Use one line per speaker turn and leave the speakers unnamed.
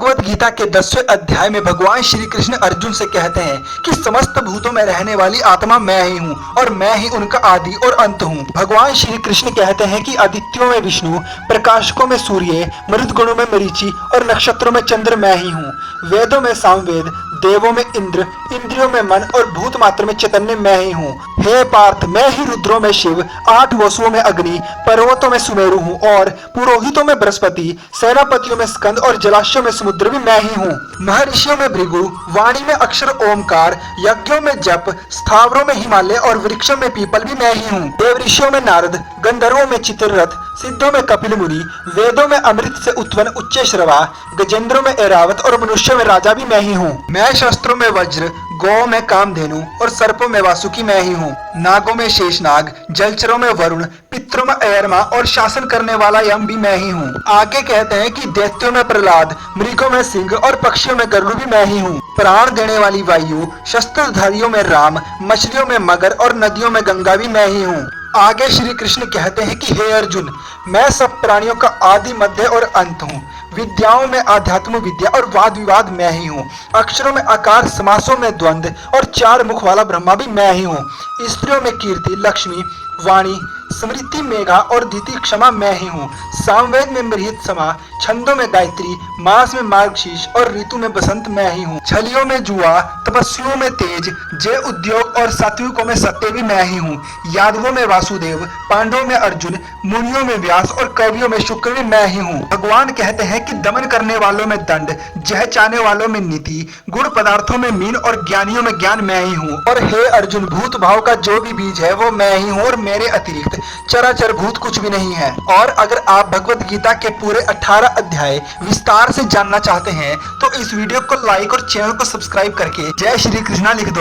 भगवत गीता के 10वें अध्याय में भगवान श्री कृष्ण अर्जुन से कहते हैं कि समस्त भूतों में रहने वाली आत्मा मैं ही हूँ और मैं ही उनका आदि और अंत हूँ। भगवान श्री कृष्ण कहते हैं कि आदित्यों में विष्णु, प्रकाशकों में सूर्य, मरुद गणों में मरीचि और नक्षत्रों में चंद्र मैं ही हूँ। वेदों में सामवेद, देवों में इंद्र, इंद्रियों में मन और भूत मात्र में चैतन्य मैं ही हूँ। हे पार्थ, मैं ही रुद्रों में शिव, 8 वसुओं में अग्नि, पर्वतों में सुमेरु हूँ और पुरोहितों में बृहस्पति, सेनापतियों में स्कंद और जलाशयों में समुद्र भी मैं ही हूँ। महर्षियों में भृगु, वाणी में अक्षर ओमकार, यज्ञों में जप, स्थावरों में हिमालय और वृक्षों में पीपल भी मैं ही हूँ। देवऋषियों में नारद, गंधर्वों में चित्ररथ, सिद्धों में कपिल मुनि, वेदों में अमृत से उत्पन्न उच्चैश्रवा, गजेंद्रों में ऐरावत और मनुष्यों में राजा भी मैं ही हूँ। मैं शस्त्रों में वज्र, गौ में कामधेनु और सर्पों में वासुकी मैं ही हूँ। नागों में शेषनाग, जलचरों में वरुण, पितरों में अयरमा और शासन करने वाला यम भी मैं ही हूँ। आगे कहते हैं कि दैत्यों में प्रहलाद, मृगों में सिंह और पक्षियों में गरुड़ भी मैं ही हूँ। प्राण देने वाली वायु, शस्त्रधारियों में राम, मछलियों में मगर और नदियों में गंगा भी मैं ही हूँ। आगे श्री कृष्ण कहते हैं कि हे अर्जुन, मैं सब प्राणियों का आदि, मध्य और अंत हूँ। विद्याओं में आध्यात्म विद्या और वाद विवाद मैं ही हूँ। अक्षरों में आकार, समासों में द्वंद्व और 4 मुख वाला ब्रह्मा भी मैं ही हूँ। स्त्रियों में कीर्ति, लक्ष्मी, वाणी, स्मृति, मेघा और धीति क्षमा मैं ही हूँ। सामवेद में मृहित समा, छंदों में गायत्री, मास में मार्गशीर्ष और ऋतु में बसंत मैं ही हूँ। छलियों में जुआ, तपस्वियों में तेज, जय उद्योग और सात्विकों में सत्य भी मैं ही हूँ। यादवों में वासुदेव, पांडवों में अर्जुन, मुनियों में व्यास और कवियों में शुक्र भी मैं ही हूँ। भगवान कहते हैं कि दमन करने वालों में दंड, जह चाहने वालों में नीति, गुण पदार्थों में मीन और ज्ञानियों में ज्ञान मैं ही हूँ। और हे अर्जुन, भूत भाव का जो भी बीज है वो मैं ही हूँ और मेरे अतिरिक्त चराचर भूत कुछ भी नहीं है। और अगर आप भगवत गीता के पूरे 18 अध्याय विस्तार से जानना चाहते हैं तो इस वीडियो को लाइक और चैनल को सब्सक्राइब करके जय श्री कृष्णा लिख दो।